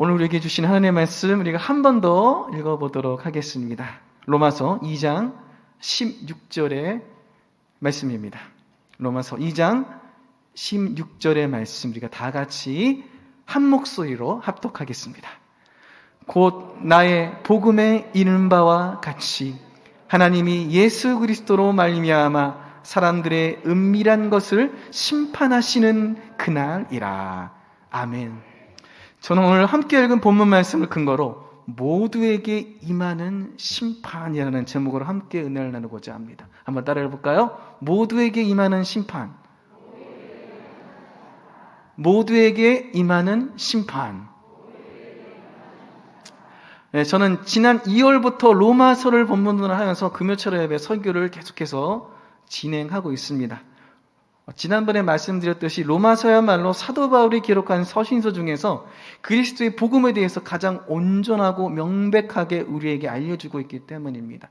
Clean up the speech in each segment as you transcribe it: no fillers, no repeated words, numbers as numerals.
오늘 우리에게 주신 하나님의 말씀 우리가 한 번 더 읽어보도록 하겠습니다. 로마서 2장 16절의 말씀입니다. 로마서 2장 16절의 말씀 우리가 다 같이 한 목소리로 합독하겠습니다. 곧 나의 복음에 이른 바와 같이 하나님이 예수 그리스도로 말미암아 사람들의 은밀한 것을 심판하시는 그날이라. 아멘. 저는 오늘 함께 읽은 본문 말씀을 근거로 모두에게 임하는 심판이라는 제목으로 함께 은혜를 나누고자 합니다. 한번 따라해 볼까요? 모두에게 임하는 심판. 모두에게 임하는 심판. 네, 저는 지난 2월부터 로마서를 본문으로 하면서 금요철 예배 설교를 계속해서 진행하고 있습니다. 지난번에 말씀드렸듯이 로마서야말로 사도 바울이 기록한 서신서 중에서 그리스도의 복음에 대해서 가장 온전하고 명백하게 우리에게 알려주고 있기 때문입니다.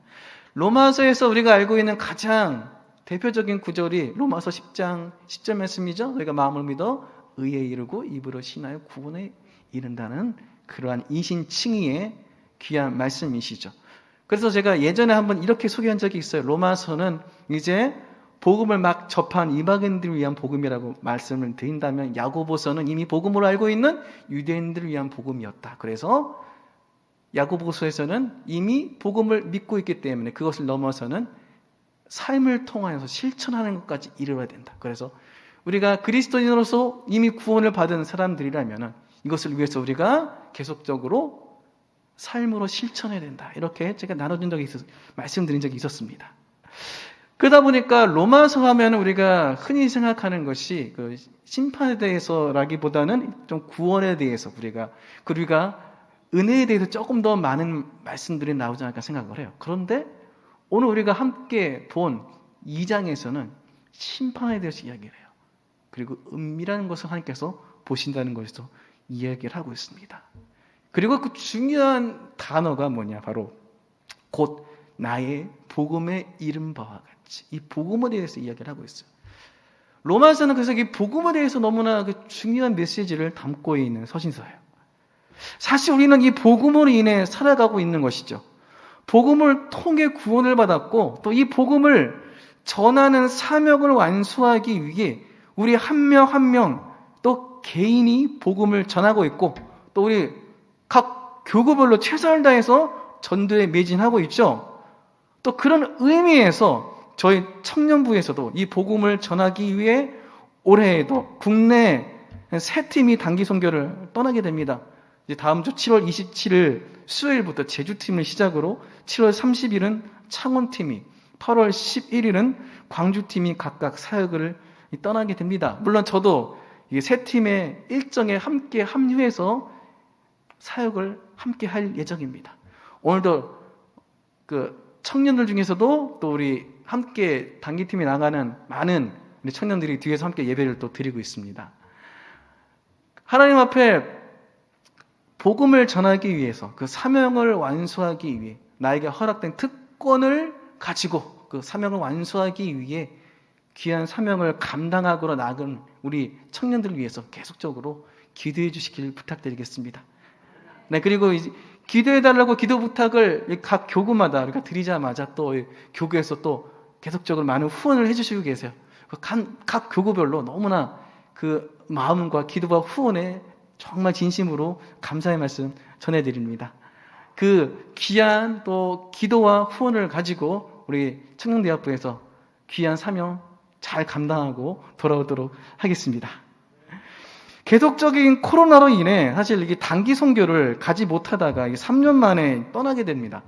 로마서에서 우리가 알고 있는 가장 대표적인 구절이 로마서 10장 10절 말씀이죠. 우리가 마음을 믿어 의에 이르고 입으로 신하여 구원에 이른다는 그러한 이신칭의의 귀한 말씀이시죠. 그래서 제가 예전에 한번 이렇게 소개한 적이 있어요. 로마서는 이제 복음을 막 접한 이방인들을 위한 복음이라고 말씀을 드린다면 야고보서는 이미 복음으로 알고 있는 유대인들을 위한 복음이었다. 그래서 야고보서에서는 이미 복음을 믿고 있기 때문에 그것을 넘어서는 삶을 통하여서 실천하는 것까지 이르러야 된다. 그래서 우리가 그리스도인으로서 이미 구원을 받은 사람들이라면 이것을 위해서 우리가 계속적으로 삶으로 실천해야 된다. 이렇게 제가 나눠준 적이 말씀드린 적이 있었습니다. 그러다 보니까 로마서 하면 우리가 흔히 생각하는 것이 그 심판에 대해서라기보다는 좀 구원에 대해서 우리가 은혜에 대해서 조금 더 많은 말씀들이 나오지 않을까 생각을 해요. 그런데 오늘 우리가 함께 본 2장에서는 심판에 대해서 이야기를 해요. 그리고 은밀한 것을 하나님께서 보신다는 것에서 이야기를 하고 있습니다. 그리고 그 중요한 단어가 뭐냐? 바로 곧 나의 복음에 이른 바와 같이 이 복음에 대해서 이야기를 하고 있어요. 로마서는 그래서 이 복음에 대해서 너무나 그 중요한 메시지를 담고 있는 서신서예요. 사실 우리는 이 복음으로 인해 살아가고 있는 것이죠. 복음을 통해 구원을 받았고 또 이 복음을 전하는 사명을 완수하기 위해 우리 한 명 한 명 또 개인이 복음을 전하고 있고 또 우리 각 교구별로 최선을 다해서 전도에 매진하고 있죠. 또 그런 의미에서 저희 청년부에서도 이 복음을 전하기 위해 올해에도 국내 세 팀이 단기 선교를 떠나게 됩니다. 이제 다음 주 7월 27일 수요일부터 제주팀을 시작으로 7월 30일은 창원팀이 8월 11일은 광주팀이 각각 사역을 떠나게 됩니다. 물론 저도 이 세 팀의 일정에 함께 합류해서 사역을 함께 할 예정입니다. 오늘도 그 청년들 중에서도 또 우리 함께 단기팀에 나가는 많은 우리 청년들이 뒤에서 함께 예배를 또 드리고 있습니다. 하나님 앞에 복음을 전하기 위해서 그 사명을 완수하기 위해 나에게 허락된 특권을 가지고 그 사명을 완수하기 위해 귀한 사명을 감당하고 나간 우리 청년들을 위해서 계속적으로 기도해 주시길 부탁드리겠습니다. 네, 그리고 기도해달라고 기도 부탁을 각 교구마다 우리가 드리자마자 또 교구에서 또 계속적으로 많은 후원을 해주시고 계세요. 각 교구별로 너무나 그 마음과 기도와 후원에 정말 진심으로 감사의 말씀 전해드립니다. 그 귀한 또 기도와 후원을 가지고 우리 청년대학부에서 귀한 사명 잘 감당하고 돌아오도록 하겠습니다. 계속적인 코로나로 인해 사실 이게 단기 선교를 가지 못하다가 3년 만에 떠나게 됩니다.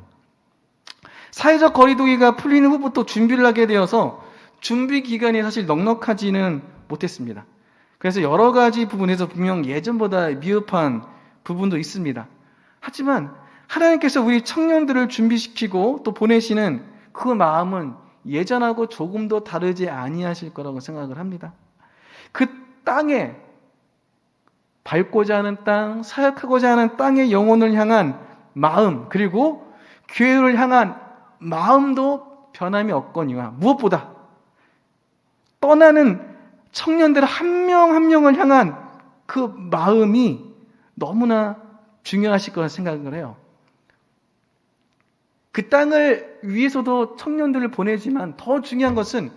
사회적 거리두기가 풀리는 후부터 준비를 하게 되어서 준비 기간이 사실 넉넉하지는 못했습니다. 그래서 여러 가지 부분에서 분명 예전보다 미흡한 부분도 있습니다. 하지만 하나님께서 우리 청년들을 준비시키고 또 보내시는 그 마음은 예전하고 조금도 다르지 아니하실 거라고 생각을 합니다. 그 땅에 밟고자 하는 땅, 사역하고자 하는 땅의 영혼을 향한 마음, 그리고 교회를 향한 마음도 변함이 없거니와 무엇보다 떠나는 청년들 한 명 한 명을 향한 그 마음이 너무나 중요하실 거라 생각을 해요. 그 땅을 위해서도 청년들을 보내지만 더 중요한 것은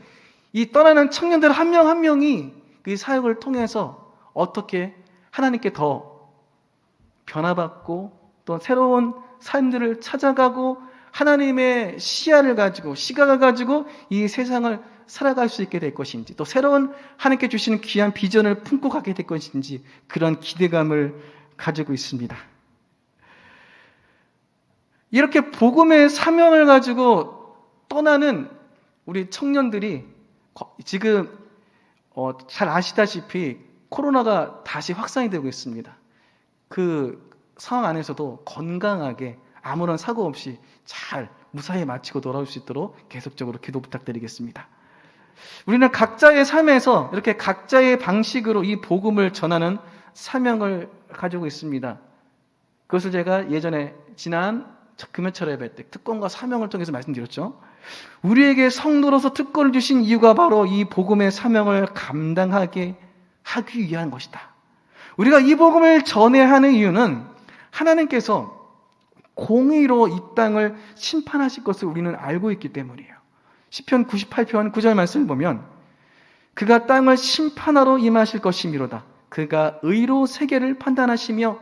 이 떠나는 청년들 한 명 한 명이 그 사역을 통해서 어떻게 하나님께 더 변화받고 또 새로운 삶들을 찾아가고 하나님의 시야를 가지고 시각을 가지고 이 세상을 살아갈 수 있게 될 것인지 또 새로운 하나님께 주시는 귀한 비전을 품고 가게 될 것인지 그런 기대감을 가지고 있습니다. 이렇게 복음의 사명을 가지고 떠나는 우리 청년들이 지금 잘 아시다시피 코로나가 다시 확산이 되고 있습니다. 그 상황 안에서도 건강하게 아무런 사고 없이 잘 무사히 마치고 돌아올 수 있도록 계속적으로 기도 부탁드리겠습니다. 우리는 각자의 삶에서 이렇게 각자의 방식으로 이 복음을 전하는 사명을 가지고 있습니다. 그것을 제가 예전에 지난 금요철 예배 때 특권과 사명을 통해서 말씀드렸죠. 우리에게 성도로서 특권을 주신 이유가 바로 이 복음의 사명을 감당하게 하기 위한 것이다. 우리가 이 복음을 전해야 하는 이유는 하나님께서 공의로 이 땅을 심판하실 것을 우리는 알고 있기 때문이에요. 시편 98편 9절 말씀을 보면 그가 땅을 심판하러 임하실 것이미로다. 그가 의로 세계를 판단하시며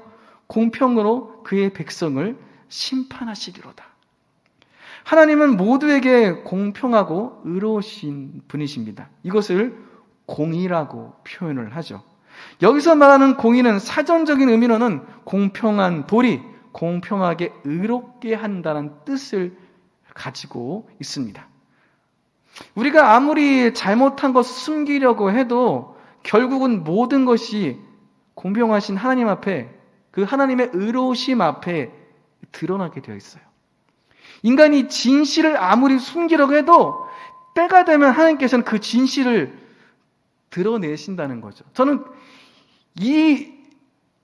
공평으로 그의 백성을 심판하시리로다. 하나님은 모두에게 공평하고 의로우신 분이십니다. 이것을 공의라고 표현을 하죠. 여기서 말하는 공의는 사전적인 의미로는 공평한 도리, 공평하게 의롭게 한다는 뜻을 가지고 있습니다. 우리가 아무리 잘못한 것을 숨기려고 해도 결국은 모든 것이 공평하신 하나님 앞에 그 하나님의 의로우심 앞에 드러나게 되어 있어요. 인간이 진실을 아무리 숨기려고 해도 때가 되면 하나님께서는 그 진실을 드러내신다는 거죠. 저는 이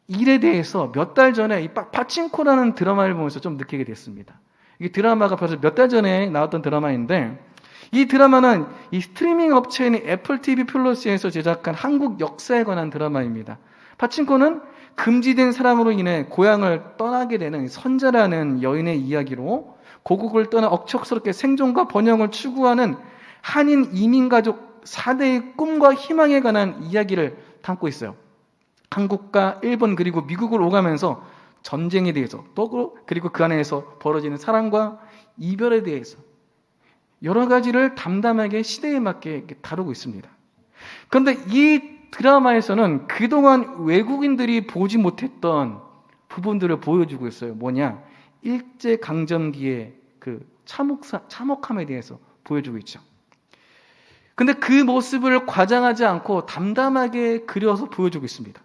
일에 대해서 몇 달 전에 이 파친코라는 드라마를 보면서 좀 느끼게 됐습니다. 이 드라마가 벌써 몇 달 전에 나왔던 드라마인데 이 드라마는 이 스트리밍 업체인 애플 TV 플러스에서 제작한 한국 역사에 관한 드라마입니다. 파친코는 금지된 사람으로 인해 고향을 떠나게 되는 선자라는 여인의 이야기로 고국을 떠나 억척스럽게 생존과 번영을 추구하는 한인 이민가족 4대의 꿈과 희망에 관한 이야기를 담고 있어요. 한국과 일본 그리고 미국을 오가면서 전쟁에 대해서 또 그리고 그 안에서 벌어지는 사랑과 이별에 대해서 여러 가지를 담담하게 시대에 맞게 다루고 있습니다. 그런데 이 드라마에서는 그동안 외국인들이 보지 못했던 부분들을 보여주고 있어요. 뭐냐? 일제강점기의 그 참혹함에 대해서 보여주고 있죠. 근데 그 모습을 과장하지 않고 담담하게 그려서 보여주고 있습니다.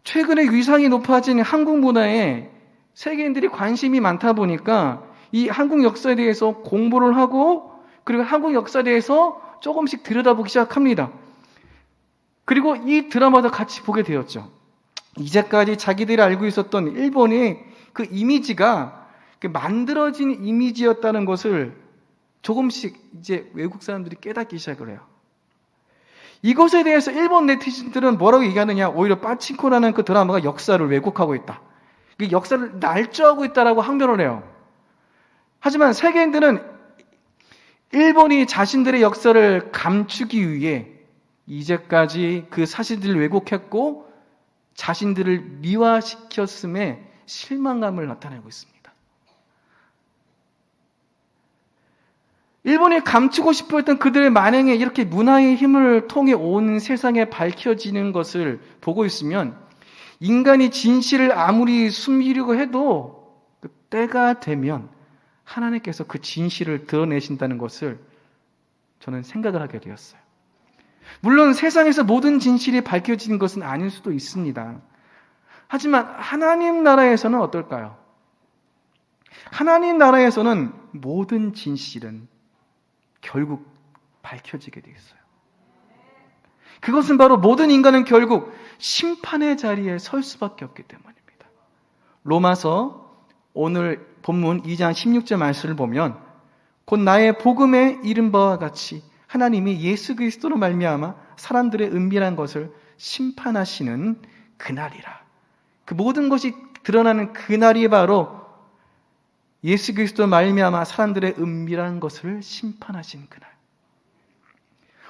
최근에 위상이 높아진 한국 문화에 세계인들이 관심이 많다 보니까 이 한국 역사에 대해서 공부를 하고 그리고 한국 역사에 대해서 조금씩 들여다보기 시작합니다. 그리고 이 드라마도 같이 보게 되었죠. 이제까지 자기들이 알고 있었던 일본의 그 이미지가 만들어진 이미지였다는 것을 조금씩 이제 외국 사람들이 깨닫기 시작을 해요. 이것에 대해서 일본 네티즌들은 뭐라고 얘기하느냐? 오히려 파친코라는 그 드라마가 역사를 왜곡하고 있다. 역사를 날조하고 있다라고 항변을 해요. 하지만 세계인들은 일본이 자신들의 역사를 감추기 위해 이제까지 그 사실들을 왜곡했고 자신들을 미화시켰음에 실망감을 나타내고 있습니다. 일본이 감추고 싶어 했던 그들의 만행에 이렇게 문화의 힘을 통해 온 세상에 밝혀지는 것을 보고 있으면 인간이 진실을 아무리 숨기려고 해도 그 때가 되면 하나님께서 그 진실을 드러내신다는 것을 저는 생각을 하게 되었어요. 물론 세상에서 모든 진실이 밝혀지는 것은 아닐 수도 있습니다. 하지만 하나님 나라에서는 어떨까요? 하나님 나라에서는 모든 진실은 결국 밝혀지게 되어 있어요. 그것은 바로 모든 인간은 결국 심판의 자리에 설 수밖에 없기 때문입니다. 로마서 오늘 본문 2장 16절 말씀을 보면 곧 나의 복음에 이른 바와 같이 하나님이 예수 그리스도로 말미암아 사람들의 은밀한 것을 심판하시는 그날이라. 그 모든 것이 드러나는 그날이 바로 예수 그리스도 말미암아 사람들의 은밀한 것을 심판하신 그날.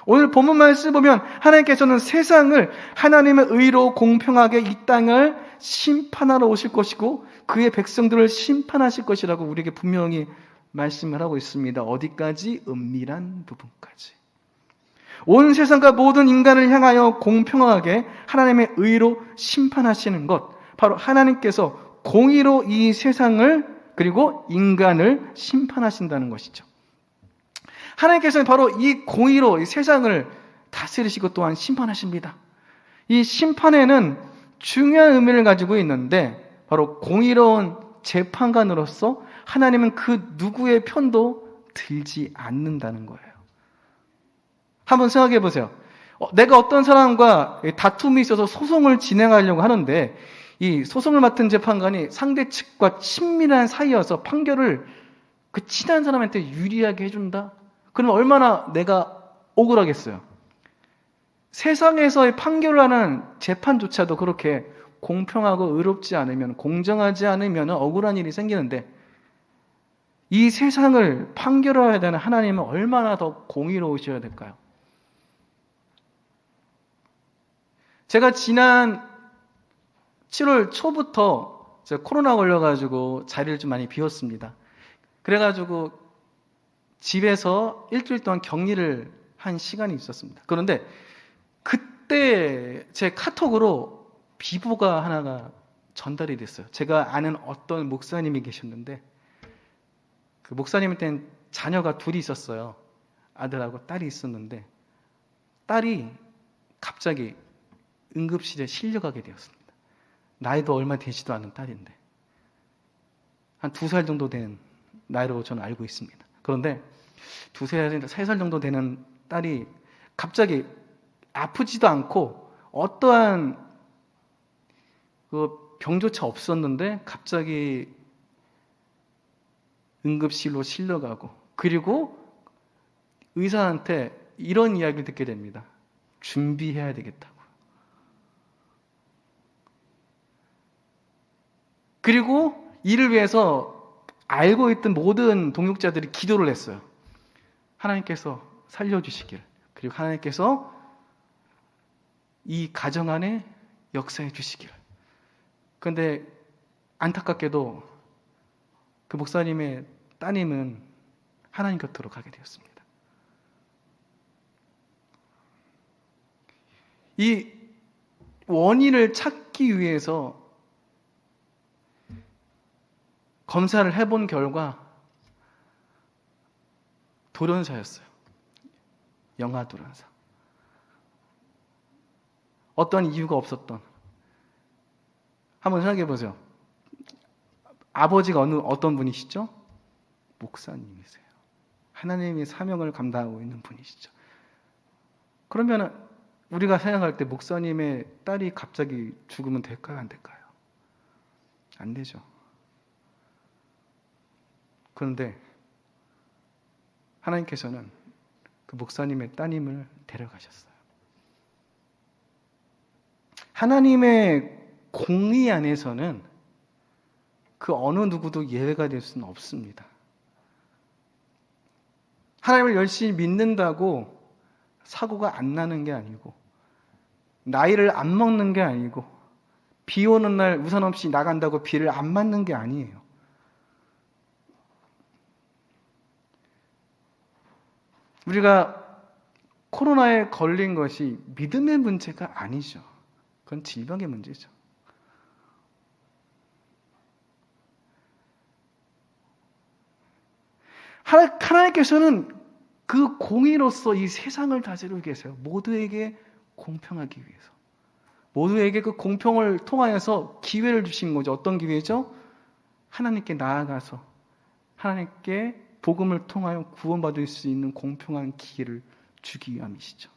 오늘 본문 말씀 보면 하나님께서는 세상을 하나님의 의로 공평하게 이 땅을 심판하러 오실 것이고 그의 백성들을 심판하실 것이라고 우리에게 분명히 말씀을 하고 있습니다. 어디까지? 은밀한 부분까지. 온 세상과 모든 인간을 향하여 공평하게 하나님의 의로 심판하시는 것, 바로 하나님께서 공의로 이 세상을 그리고 인간을 심판하신다는 것이죠. 하나님께서는 바로 이 공의로 이 세상을 다스리시고 또한 심판하십니다. 이 심판에는 중요한 의미를 가지고 있는데 바로 공의로운 재판관으로서 하나님은 그 누구의 편도 들지 않는다는 거예요. 한번 생각해 보세요. 내가 어떤 사람과 다툼이 있어서 소송을 진행하려고 하는데 이 소송을 맡은 재판관이 상대 측과 친밀한 사이여서 판결을 그 친한 사람한테 유리하게 해준다? 그러면 얼마나 내가 억울하겠어요. 세상에서의 판결을 하는 재판조차도 그렇게 공평하고 의롭지 않으면, 공정하지 않으면 억울한 일이 생기는데 이 세상을 판결해야 되는 하나님은 얼마나 더 공의로우셔야 될까요? 제가 지난 7월 초부터 제가 코로나 걸려가지고 자리를 좀 많이 비웠습니다. 그래가지고 집에서 일주일 동안 격리를 한 시간이 있었습니다. 그런데 그때 제 카톡으로 비보가 하나가 전달이 됐어요. 제가 아는 어떤 목사님이 계셨는데 그 목사님한테는 자녀가 둘이 있었어요. 아들하고 딸이 있었는데 딸이 갑자기 응급실에 실려가게 되었습니다. 나이도 얼마 되지도 않은 딸인데 한 2살 정도 된 나이로 저는 알고 있습니다. 그런데 2살, 3살 정도 되는 딸이 갑자기 아프지도 않고 어떠한 그 병조차 없었는데 갑자기 응급실로 실려가고 그리고 의사한테 이런 이야기를 듣게 됩니다. 준비해야 되겠다고. 그리고 이를 위해서 알고 있던 모든 동역자들이 기도를 했어요. 하나님께서 살려주시길. 그리고 하나님께서 이 가정 안에 역사해 주시길. 그런데 안타깝게도 그 목사님의 따님은 하나님 곁으로 가게 되었습니다. 이 원인을 찾기 위해서 검사를 해본 결과 돌연사였어요. 영아 돌연사. 어떤 이유가 없었던. 한번 생각해 보세요. 아버지가 어떤 분이시죠? 목사님이세요. 하나님의 사명을 감당하고 있는 분이시죠. 그러면 우리가 생각할 때 목사님의 딸이 갑자기 죽으면 될까요? 안 될까요? 안 되죠. 그런데 하나님께서는 그 목사님의 따님을 데려가셨어요. 하나님의 공의 안에서는 그 어느 누구도 예외가 될 수는 없습니다. 하나님을 열심히 믿는다고 사고가 안 나는 게 아니고 나이를 안 먹는 게 아니고 비 오는 날 우산 없이 나간다고 비를 안 맞는 게 아니에요. 우리가 코로나에 걸린 것이 믿음의 문제가 아니죠. 그건 질병의 문제죠. 하나님께서는 그 공의로서 이 세상을 다스리고 계세요. 모두에게 공평하기 위해서. 모두에게 그 공평을 통하여서 기회를 주신 거죠. 어떤 기회죠? 하나님께 나아가서 하나님께 복음을 통하여 구원받을 수 있는 공평한 기회를 주기 위함이시죠.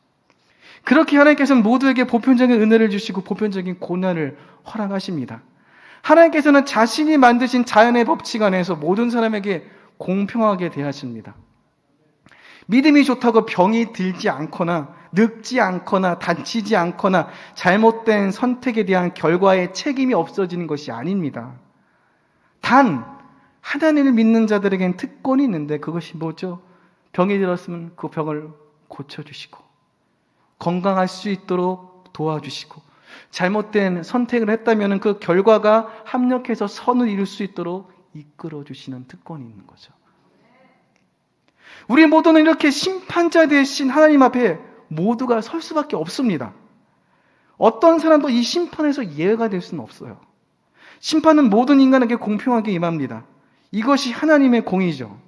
그렇게 하나님께서는 모두에게 보편적인 은혜를 주시고 보편적인 고난을 허락하십니다. 하나님께서는 자신이 만드신 자연의 법칙 안에서 모든 사람에게 공평하게 대하십니다. 믿음이 좋다고 병이 들지 않거나 늙지 않거나 다치지 않거나 잘못된 선택에 대한 결과의 책임이 없어지는 것이 아닙니다. 단 하나님을 믿는 자들에겐 특권이 있는데 그것이 뭐죠? 병이 들었으면 그 병을 고쳐주시고 건강할 수 있도록 도와주시고 잘못된 선택을 했다면 그 결과가 합력해서 선을 이룰 수 있도록 이끌어주시는 특권이 있는 거죠. 우리 모두는 이렇게 심판자 되신 하나님 앞에 모두가 설 수밖에 없습니다. 어떤 사람도 이 심판에서 예외가 될 수는 없어요. 심판은 모든 인간에게 공평하게 임합니다. 이것이 하나님의 공의죠.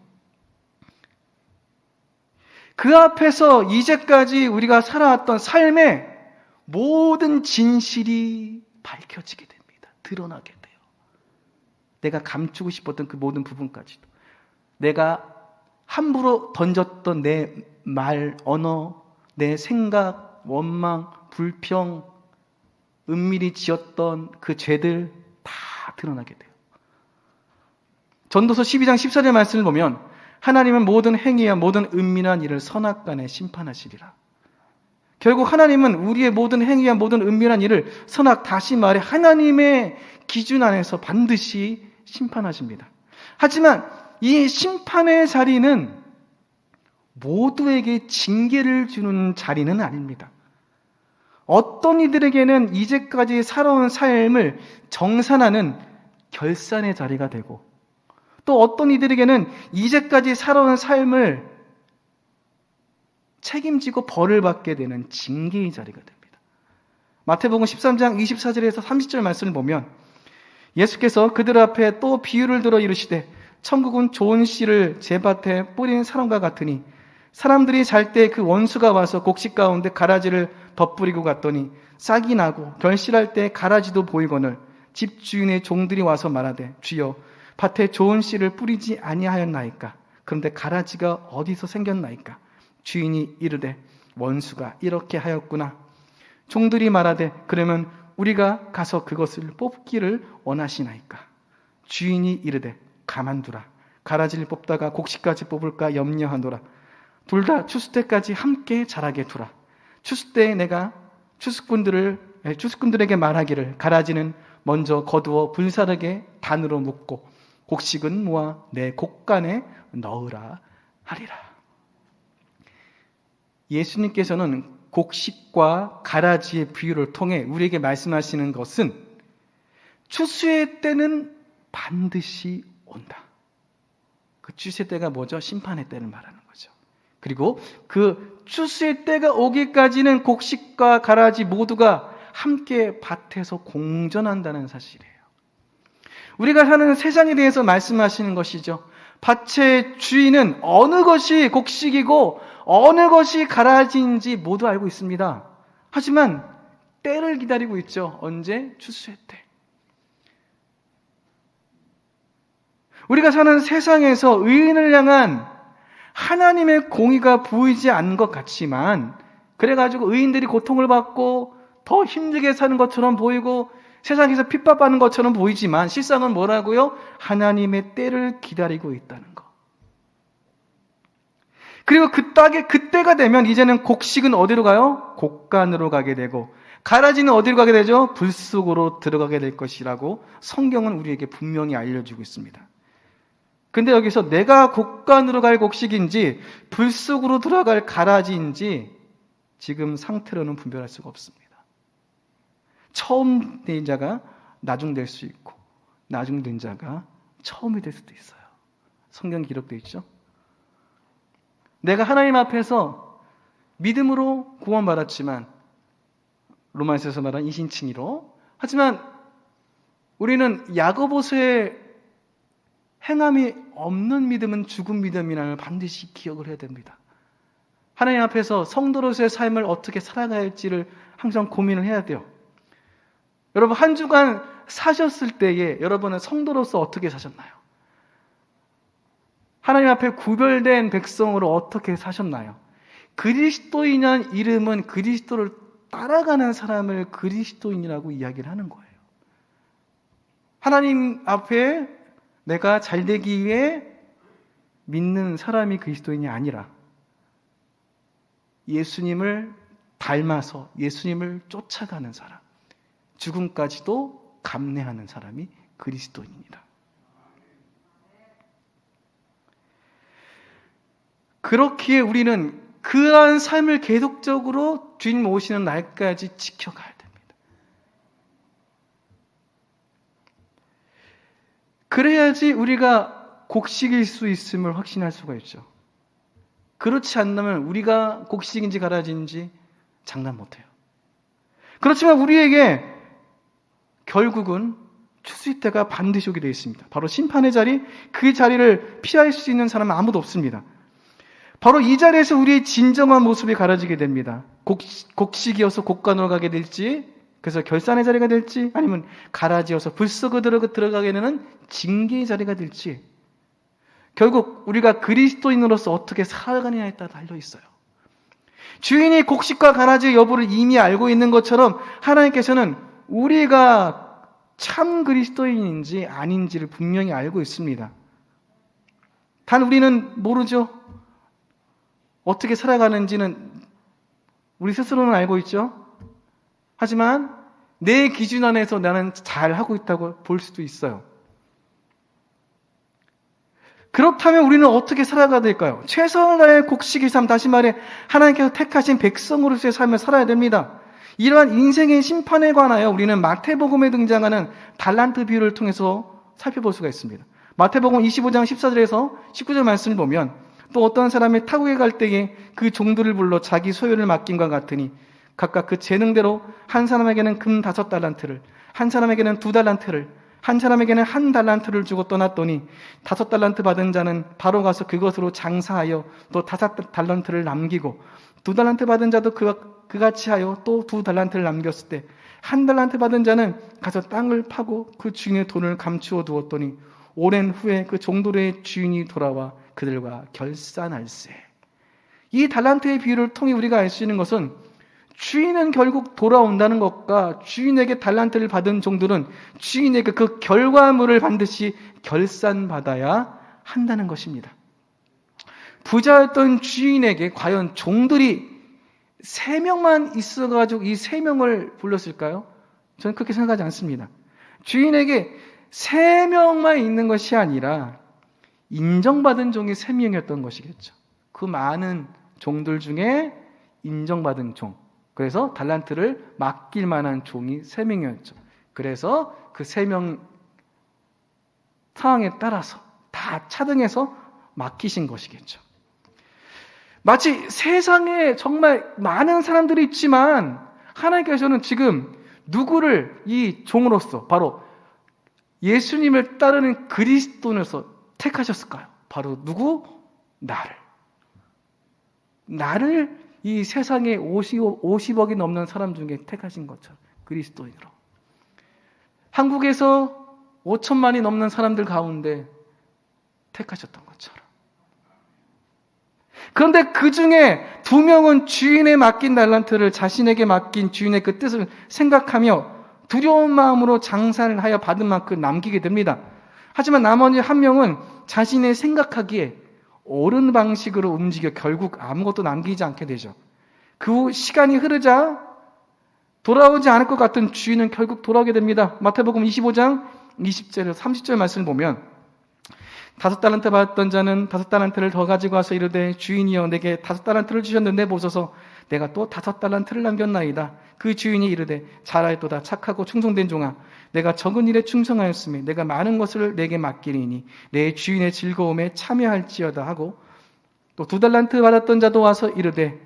그 앞에서 이제까지 우리가 살아왔던 삶의 모든 진실이 밝혀지게 됩니다. 드러나게 돼요. 내가 감추고 싶었던 그 모든 부분까지도. 내가 함부로 던졌던 내 말, 언어, 내 생각, 원망, 불평, 은밀히 지었던 그 죄들 다 드러나게 돼요. 전도서 12장 14절 말씀을 보면 하나님은 모든 행위와 모든 은밀한 일을 선악간에 심판하시리라. 결국 하나님은 우리의 모든 행위와 모든 은밀한 일을 다시 말해 하나님의 기준 안에서 반드시 심판하십니다. 하지만 이 심판의 자리는 모두에게 징계를 주는 자리는 아닙니다. 어떤 이들에게는 이제까지 살아온 삶을 정산하는 결산의 자리가 되고 또 어떤 이들에게는 이제까지 살아온 삶을 책임지고 벌을 받게 되는 징계의 자리가 됩니다. 마태복음 13장 24절에서 30절 말씀을 보면 예수께서 그들 앞에 또 비유를 들어 이르시되 천국은 좋은 씨를 제밭에 뿌린 사람과 같으니 사람들이 잘 때 그 원수가 와서 곡식 가운데 가라지를 덧뿌리고 갔더니 싹이 나고 결실할 때 가라지도 보이거늘 집주인의 종들이 와서 말하되 주여 밭에 좋은 씨를 뿌리지 아니하였나이까? 그런데 가라지가 어디서 생겼나이까? 주인이 이르되 원수가 이렇게 하였구나. 종들이 말하되 그러면 우리가 가서 그것을 뽑기를 원하시나이까? 주인이 이르되 가만두라. 가라지를 뽑다가 곡식까지 뽑을까 염려하노라. 둘 다 추수 때까지 함께 자라게 두라. 추수 때에 내가 추수꾼들에게 말하기를 가라지는 먼저 거두어 불사르게 단으로 묶고 곡식은 모아 내 곡간에 넣으라 하리라. 예수님께서는 곡식과 가라지의 비유를 통해 우리에게 말씀하시는 것은 추수의 때는 반드시 온다. 그 추수의 때가 뭐죠? 심판의 때를 말하는 거죠. 그리고 그 추수의 때가 오기까지는 곡식과 가라지 모두가 함께 밭에서 공존한다는 사실이에요. 우리가 사는 세상에 대해서 말씀하시는 것이죠. 밭의 주인은 어느 것이 곡식이고 어느 것이 가라지인지 모두 알고 있습니다. 하지만 때를 기다리고 있죠. 언제? 추수의 때. 우리가 사는 세상에서 의인을 향한 하나님의 공의가 보이지 않는 것 같지만 그래가지고 의인들이 고통을 받고 더 힘들게 사는 것처럼 보이고 세상에서 핍박받는 것처럼 보이지만 실상은 뭐라고요? 하나님의 때를 기다리고 있다는 것. 그리고 그때가 되면 이제는 곡식은 어디로 가요? 곡간으로 가게 되고 가라지는 어디로 가게 되죠? 불 속으로 들어가게 될 것이라고 성경은 우리에게 분명히 알려주고 있습니다. 근데 여기서 내가 곡간으로 갈 곡식인지 불 속으로 들어갈 가라지인지 지금 상태로는 분별할 수가 없습니다. 처음 된 자가 나중 될 수 있고 나중 된 자가 처음이 될 수도 있어요. 성경 기록되어 있죠. 내가 하나님 앞에서 믿음으로 구원받았지만 로마서에서 말한 이신칭의로 하지만 우리는 야고보서의 행함이 없는 믿음은 죽은 믿음이라는 걸 반드시 기억을 해야 됩니다. 하나님 앞에서 성도로서의 삶을 어떻게 살아가야 할지를 항상 고민을 해야 돼요. 여러분 한 주간 사셨을 때에 여러분은 성도로서 어떻게 사셨나요? 하나님 앞에 구별된 백성으로 어떻게 사셨나요? 그리스도인이라는 이름은 그리스도를 따라가는 사람을 그리스도인이라고 이야기를 하는 거예요. 하나님 앞에 내가 잘되기 위해 믿는 사람이 그리스도인이 아니라 예수님을 닮아서 예수님을 쫓아가는 사람, 죽음까지도 감내하는 사람이 그리스도인입니다. 그렇기에 우리는 그러한 삶을 계속적으로 주님 오시는 날까지 지켜가야 됩니다. 그래야지 우리가 곡식일 수 있음을 확신할 수가 있죠. 그렇지 않다면 우리가 곡식인지 가라지인지 장담 못해요. 그렇지만 우리에게 결국은 추수의 때가 반드시 오게 되어 있습니다. 바로 심판의 자리, 그 자리를 피할 수 있는 사람은 아무도 없습니다. 바로 이 자리에서 우리의 진정한 모습이 가려지게 됩니다. 곡식이어서 곡간으로 가게 될지, 그래서 결산의 자리가 될지, 아니면 가라지어서 불 속으로 들어가게 되는 징계의 자리가 될지, 결국 우리가 그리스도인으로서 어떻게 살아가느냐에 따라 달려 있어요. 주인이 곡식과 가라지의 여부를 이미 알고 있는 것처럼 하나님께서는 우리가 참 그리스도인인지 아닌지를 분명히 알고 있습니다. 단 우리는 모르죠. 어떻게 살아가는지는 우리 스스로는 알고 있죠. 하지만 내 기준 안에서 나는 잘하고 있다고 볼 수도 있어요. 그렇다면 우리는 어떻게 살아가야 될까요? 최선을 다해 곡식의 삶, 다시 말해 하나님께서 택하신 백성으로서의 삶을 살아야 됩니다. 이러한 인생의 심판에 관하여 우리는 마태복음에 등장하는 달란트 비유를 통해서 살펴볼 수가 있습니다. 마태복음 25장 14절에서 19절 말씀을 보면 또 어떤 사람이 타국에 갈 때에 그 종들을 불러 자기 소유를 맡김과 같으니 각각 그 재능대로 한 사람에게는 금 5달란트를, 한 사람에게는 2달란트를, 한 사람에게는 1달란트를 주고 떠났더니 5달란트 받은 자는 바로 가서 그것으로 장사하여 또 5달란트를 남기고 2달란트 받은 자도 그같이 하여 또 2달란트를 남겼을 때 1달란트 받은 자는 가서 땅을 파고 그 주인의 돈을 감추어 두었더니 오랜 후에 그 종들의 주인이 돌아와 그들과 결산할세. 이 달란트의 비유를 통해 우리가 알 수 있는 것은 주인은 결국 돌아온다는 것과 주인에게 달란트를 받은 종들은 주인에게 그 결과물을 반드시 결산받아야 한다는 것입니다. 부자였던 주인에게 과연 종들이 3명만 있어가지고 이 3명을 불렀을까요? 저는 그렇게 생각하지 않습니다. 주인에게 3명만 있는 것이 아니라 인정받은 종이 3명이었던 것이겠죠. 그 많은 종들 중에 인정받은 종. 그래서 달란트를 맡길 만한 종이 3명이었죠. 그래서 그 3명 상황에 따라서 다 차등해서 맡기신 것이겠죠. 마치 세상에 정말 많은 사람들이 있지만 하나님께서는 지금 누구를 이 종으로서 바로 예수님을 따르는 그리스도인으로서 택하셨을까요? 바로 누구? 나를 이 세상에 50억이 넘는 사람 중에 택하신 것처럼 그리스도인으로. 한국에서 5천만이 넘는 사람들 가운데 택하셨던 것처럼. 그런데 그 중에 2명은 주인에 맡긴 달란트를 자신에게 맡긴 주인의 그 뜻을 생각하며 두려운 마음으로 장사를 하여 받은 만큼 남기게 됩니다. 하지만 나머지 1명은 자신의 생각하기에 옳은 방식으로 움직여 결국 아무것도 남기지 않게 되죠. 그 후 시간이 흐르자 돌아오지 않을 것 같은 주인은 결국 돌아오게 됩니다. 마태복음 25장 20절에서 30절 말씀을 보면 5달란트 받았던 자는 5달란트를 더 가지고 와서 이르되 주인이여 내게 5달란트를 주셨는데 보소서 내가 또 5달란트를 남겼나이다. 그 주인이 이르되 잘하였도다 착하고 충성된 종아 내가 적은 일에 충성하였으며 내가 많은 것을 내게 맡기리니 내 주인의 즐거움에 참여할지어다 하고 또 2달란트 받았던 자도 와서 이르되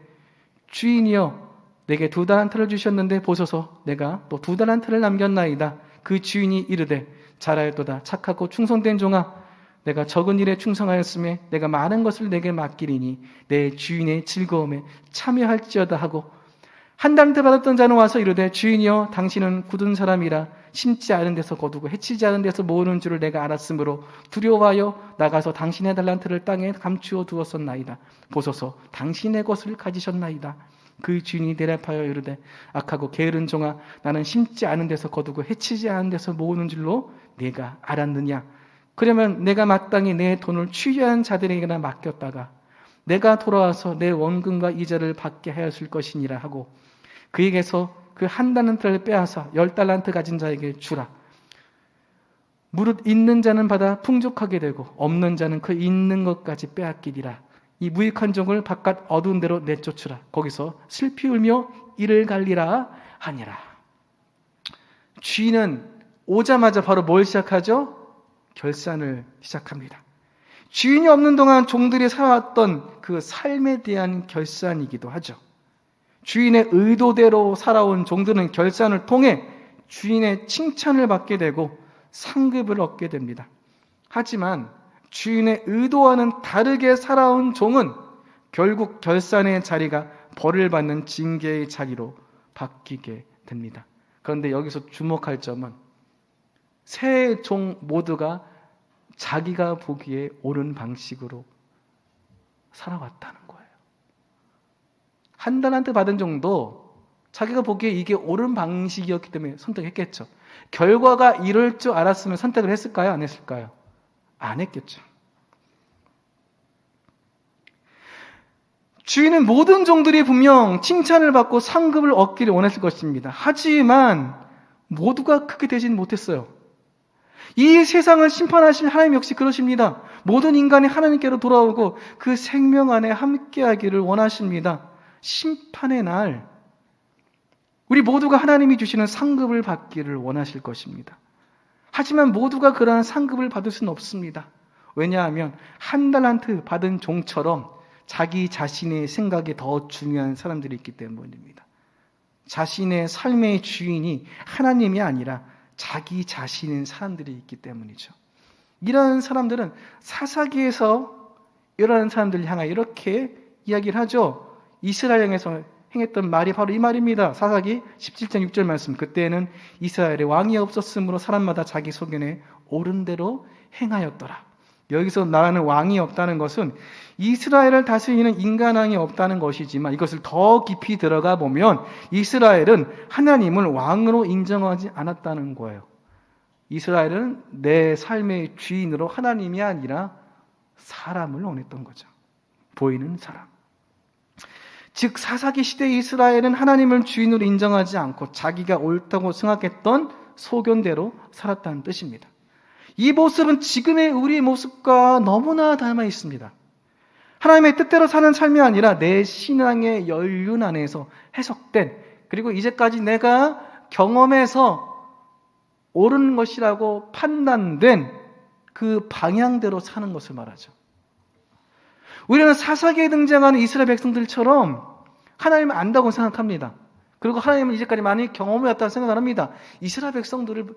주인이여 내게 2달란트를 주셨는데 보소서 내가 또 2달란트를 남겼나이다. 그 주인이 이르되 잘하였도다 착하고 충성된 종아 내가 적은 일에 충성하였으며 내가 많은 것을 내게 맡기리니 내 주인의 즐거움에 참여할지어다 하고 1달란트 받았던 자는 와서 이르되 주인이여 당신은 굳은 사람이라 심지 않은 데서 거두고 해치지 않은 데서 모으는 줄을 내가 알았으므로 두려워하여 나가서 당신의 달란트를 땅에 감추어 두었었나이다. 보소서 당신의 것을 가지셨나이다. 그 주인이 대답하여 이르되 악하고 게으른 종아 나는 심지 않은 데서 거두고 해치지 않은 데서 모으는 줄로 네가 알았느냐. 그러면 내가 마땅히 내 돈을 취한 자들에게나 맡겼다가 내가 돌아와서 내 원금과 이자를 받게 하였을 것이니라 하고 그에게서 그 한 달란트를 빼앗아 10달란트 가진 자에게 주라. 무릇 있는 자는 받아 풍족하게 되고 없는 자는 그 있는 것까지 빼앗기리라. 이 무익한 종을 바깥 어두운 데로 내쫓으라. 거기서 슬피 울며 이를 갈리라 하니라. 주인은 오자마자 바로 뭘 시작하죠? 결산을 시작합니다. 주인이 없는 동안 종들이 살아왔던 그 삶에 대한 결산이기도 하죠. 주인의 의도대로 살아온 종들은 결산을 통해 주인의 칭찬을 받게 되고 상급을 얻게 됩니다. 하지만 주인의 의도와는 다르게 살아온 종은 결국 결산의 자리가 벌을 받는 징계의 자리로 바뀌게 됩니다. 그런데 여기서 주목할 점은 세 종 모두가 자기가 보기에 옳은 방식으로 살아왔다는 거예요. 한 달란트 받은 종도 자기가 보기에 이게 옳은 방식이었기 때문에 선택했겠죠. 결과가 이럴 줄 알았으면 선택을 했을까요? 안 했을까요? 안 했겠죠. 주인은 모든 종들이 분명 칭찬을 받고 상급을 얻기를 원했을 것입니다. 하지만 모두가 그렇게 되지는 못했어요. 이 세상을 심판하실 하나님 역시 그러십니다. 모든 인간이 하나님께로 돌아오고 그 생명 안에 함께하기를 원하십니다. 심판의 날 우리 모두가 하나님이 주시는 상급을 받기를 원하실 것입니다. 하지만 모두가 그러한 상급을 받을 수는 없습니다. 왜냐하면 한 달란트 받은 종처럼 자기 자신의 생각이 더 중요한 사람들이 있기 때문입니다. 자신의 삶의 주인이 하나님이 아니라 자기 자신인 사람들이 있기 때문이죠. 이런 사람들은 사사기에서 이런 사람들을 향하여 이렇게 이야기를 하죠. 이스라엘 향해서 행했던 말이 바로 이 말입니다. 사사기 17장 6절 말씀. 그때는 이스라엘에 왕이 없었으므로 사람마다 자기 소견에 옳은 대로 행하였더라. 여기서 말하는 왕이 없다는 것은 이스라엘을 다스리는 인간왕이 없다는 것이지만 이것을 더 깊이 들어가 보면 이스라엘은 하나님을 왕으로 인정하지 않았다는 거예요. 이스라엘은 내 삶의 주인으로 하나님이 아니라 사람을 원했던 거죠. 보이는 사람. 즉 사사기 시대의 이스라엘은 하나님을 주인으로 인정하지 않고 자기가 옳다고 생각했던 소견대로 살았다는 뜻입니다. 이 모습은 지금의 우리의 모습과 너무나 닮아 있습니다. 하나님의 뜻대로 사는 삶이 아니라 내 신앙의 연륜 안에서 해석된 그리고 이제까지 내가 경험해서 옳은 것이라고 판단된 그 방향대로 사는 것을 말하죠. 우리는 사사기에 등장하는 이스라엘 백성들처럼 하나님을 안다고 생각합니다. 그리고 하나님은 이제까지 많이 경험해왔다고 생각을 합니다. 이스라엘 백성들을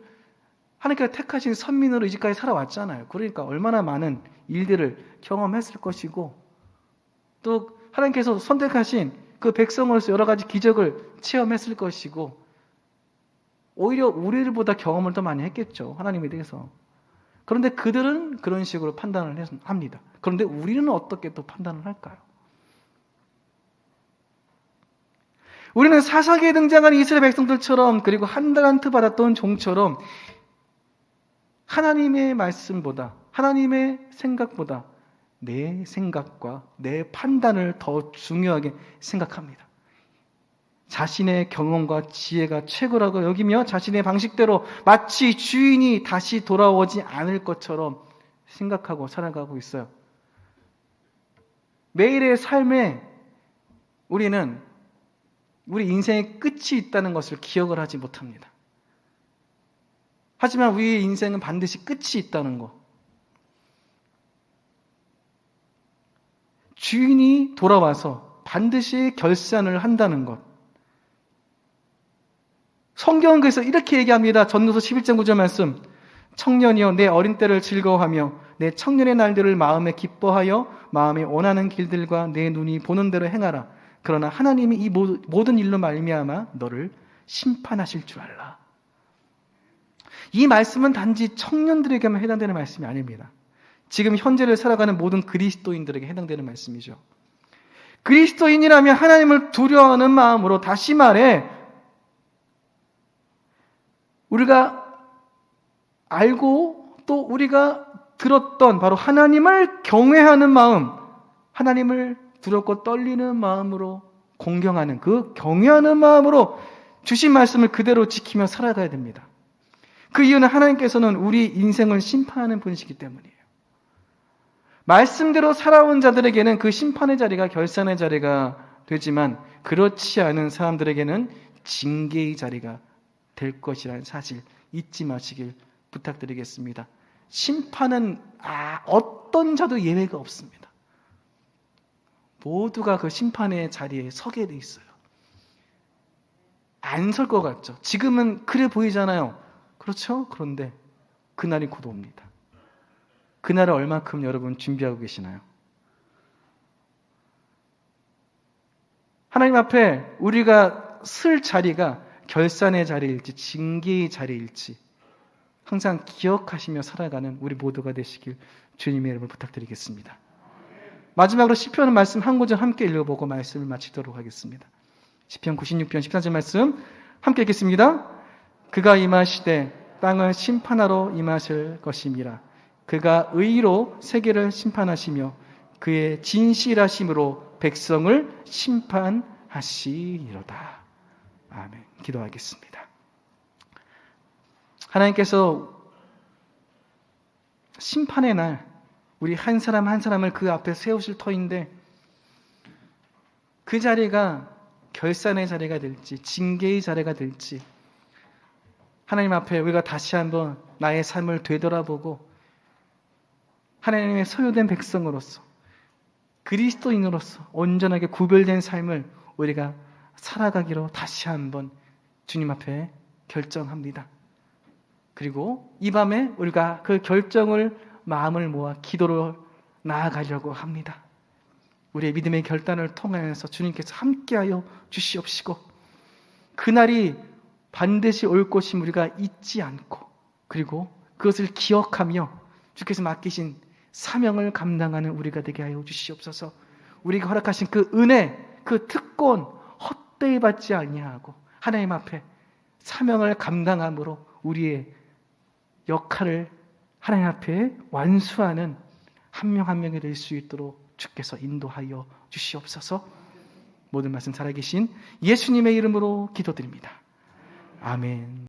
하나님께서 택하신 선민으로 이제까지 살아왔잖아요. 그러니까 얼마나 많은 일들을 경험했을 것이고 또 하나님께서 선택하신 그 백성으로서 여러 가지 기적을 체험했을 것이고 오히려 우리들보다 경험을 더 많이 했겠죠. 하나님에 대해서. 그런데 그들은 그런 식으로 판단을 합니다. 그런데 우리는 어떻게 또 판단을 할까요? 우리는 사사기에 등장한 이스라엘 백성들처럼 그리고 한 달란트 받았던 종처럼 하나님의 말씀보다 하나님의 생각보다 내 생각과 내 판단을 더 중요하게 생각합니다. 자신의 경험과 지혜가 최고라고 여기며 자신의 방식대로 마치 주인이 다시 돌아오지 않을 것처럼 생각하고 살아가고 있어요. 매일의 삶에 우리는 우리 인생의 끝이 있다는 것을 기억을 하지 못합니다. 하지만 우리의 인생은 반드시 끝이 있다는 것. 주인이 돌아와서 반드시 결산을 한다는 것. 성경은 그래서 이렇게 얘기합니다. 전도서 11장 9절 말씀. 청년이여 내 어린 때를 즐거워하며 내 청년의 날들을 마음에 기뻐하여 마음에 원하는 길들과 내 눈이 보는 대로 행하라. 그러나 하나님이 이 모든 일로 말미암아 너를 심판하실 줄 알라. 이 말씀은 단지 청년들에게만 해당되는 말씀이 아닙니다. 지금 현재를 살아가는 모든 그리스도인들에게 해당되는 말씀이죠. 그리스도인이라면 하나님을 두려워하는 마음으로 다시 말해 우리가 알고 또 우리가 들었던 바로 하나님을 경외하는 마음, 하나님을 두렵고 떨리는 마음으로 공경하는, 그 경외하는 마음으로 주신 말씀을 그대로 지키며 살아가야 됩니다. 그 이유는 하나님께서는 우리 인생을 심판하는 분이시기 때문이에요. 말씀대로 살아온 자들에게는 그 심판의 자리가 결산의 자리가 되지만, 그렇지 않은 사람들에게는 징계의 자리가 될 것이라는 사실 잊지 마시길 부탁드리겠습니다. 심판은 어떤 자도 예외가 없습니다. 모두가 그 심판의 자리에 서게 돼 있어요. 안 설 것 같죠? 지금은 그래 보이잖아요. 그렇죠? 그런데 그날이 곧 옵니다. 그날을 얼마큼 여러분 준비하고 계시나요? 하나님 앞에 우리가 쓸 자리가 결산의 자리일지 징계의 자리일지 항상 기억하시며 살아가는 우리 모두가 되시길 주님의 이름으로 부탁드리겠습니다. 마지막으로 시편 말씀 한 구절 함께 읽어보고 말씀을 마치도록 하겠습니다. 시편 96편 14절 말씀 함께 읽겠습니다. 그가 임하시되 땅을 심판하러 임하실 것임이라. 그가 의로 세계를 심판하시며 그의 진실하심으로 백성을 심판하시리로다. 아멘. 기도하겠습니다. 하나님께서 심판의 날 우리 한 사람 한 사람을 그 앞에 세우실 터인데, 그 자리가 결산의 자리가 될지 징계의 자리가 될지 하나님 앞에 우리가 다시 한번 나의 삶을 되돌아보고 하나님의 소유된 백성으로서 그리스도인으로서 온전하게 구별된 삶을 우리가 살아가기로 다시 한번 주님 앞에 결정합니다. 그리고 이 밤에 우리가 그 결정을 마음을 모아 기도로 나아가려고 합니다. 우리의 믿음의 결단을 통하여서 주님께서 함께하여 주시옵시고 그날이 반드시 올 것임 우리가 잊지 않고, 그리고 그것을 기억하며 주께서 맡기신 사명을 감당하는 우리가 되게 하여 주시옵소서. 우리가 허락하신 그 은혜, 그 특권 헛되이 받지 아니하고 하나님 앞에 사명을 감당함으로 우리의 역할을 하나님 앞에 완수하는 한 명 한 명이 될 수 있도록 주께서 인도하여 주시옵소서. 모든 말씀 살아계신 예수님의 이름으로 기도드립니다. 아멘.